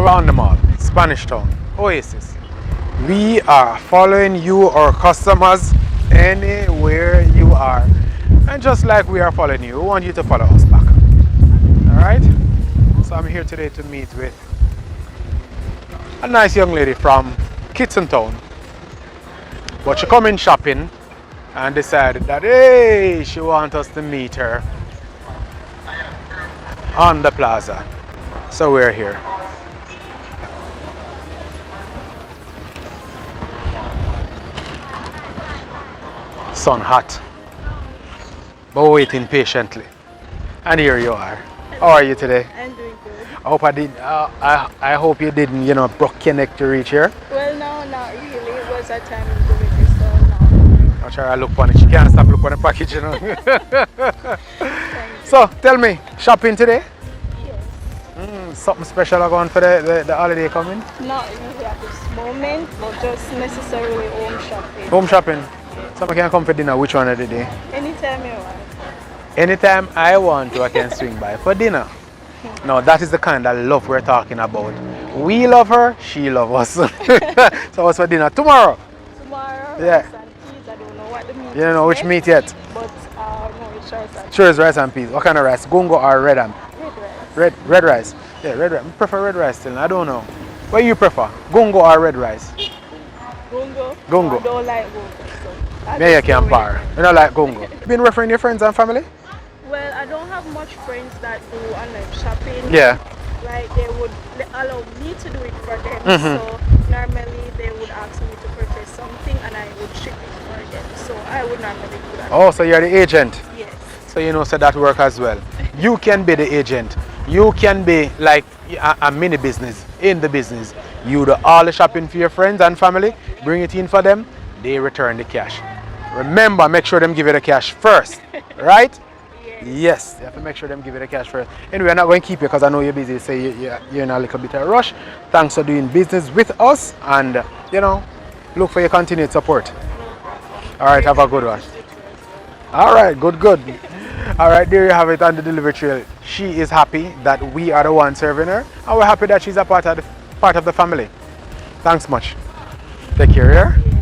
we're on the mall, Spanish Town, Oasis. We are following you, our customers, anywhere you are. And just like we are following you, we want you to follow us back. Alright? So I'm here today to meet with a nice young lady from Kitson Town. But she come in shopping and decided that, hey, she wants us to meet her on the plaza. So we're here. Sun hot, but waiting patiently. And here you are. How are you today? I'm doing good. I hope I hope you didn't, broke your neck to reach here. Well, no, not really. It was a time in Jamaica, so no. I'm sure I look on it. She can't stop looking on the package, So tell me, shopping today? Yes. Something special going for the holiday coming? Not really at this moment, but just necessarily home shopping. Home shopping. Someone can come for dinner. Which one of the day? Anytime you want. Anytime I want to, I can swing by for dinner. No, that is the kind of love we're talking about. We love her, she loves us. So what's for dinner? Tomorrow? Tomorrow, Yeah. rice and peas. I don't know what the meat is. You don't know which yet, meat yet? But no, it's rice and Sure, it's rice and peas. What kind of rice? Gungo or red and red rice. red rice? Yeah, red rice. I prefer red rice still. I don't know. What do you prefer? Gungo or red rice? Gungo? Gungo. I don't like gungo. So Yeah, you can par. You don't like gungo. You been referring your friends and family? well, I don't have much friends that do online shopping. Yeah. Like they would allow me to do it for them. Mhm. So normally they would ask me to purchase something and I would ship it for them. So I would normally do that. Oh, so you're the agent. Yes. So that work as well. You can be the agent. You can be like a mini business in the business. You do all the shopping for your friends and family, bring it in for them, they return the cash. Remember, make sure them give you the cash first, right? Yes, you have to make sure them give you the cash first. Anyway, I'm not going to keep you because I know you're busy, so you're in a little bit of a rush. Thanks for doing business with us and, look for your continued support. All right, have a good one. All right, good. All right, there you have it on the delivery trail. She is happy that we are the one serving her, and we're happy that she's a part of the family. Thanks much. Take care, yeah?